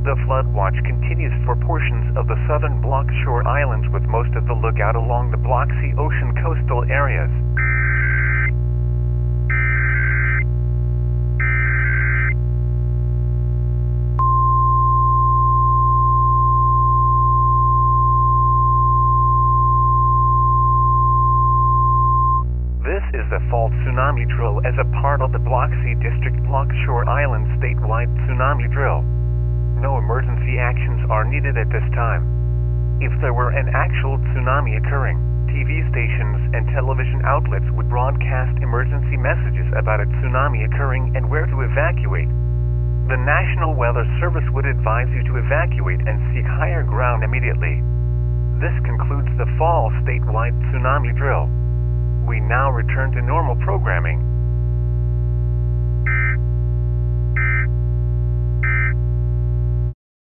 The flood watch continues for portions of the southern Bloxy shore islands, with most of the lookout along the Bloxy Ocean coastal areas. This is the fall tsunami drill as a part of the Bloxy District Bloxy Shore Island statewide tsunami drill. No emergency actions are needed at this time. If there were an actual tsunami occurring, TV stations and television outlets would broadcast emergency messages about a tsunami occurring and where to evacuate. The National Weather Service would advise you to evacuate and seek higher ground immediately. This concludes the fall statewide tsunami drill. We now return to normal programming.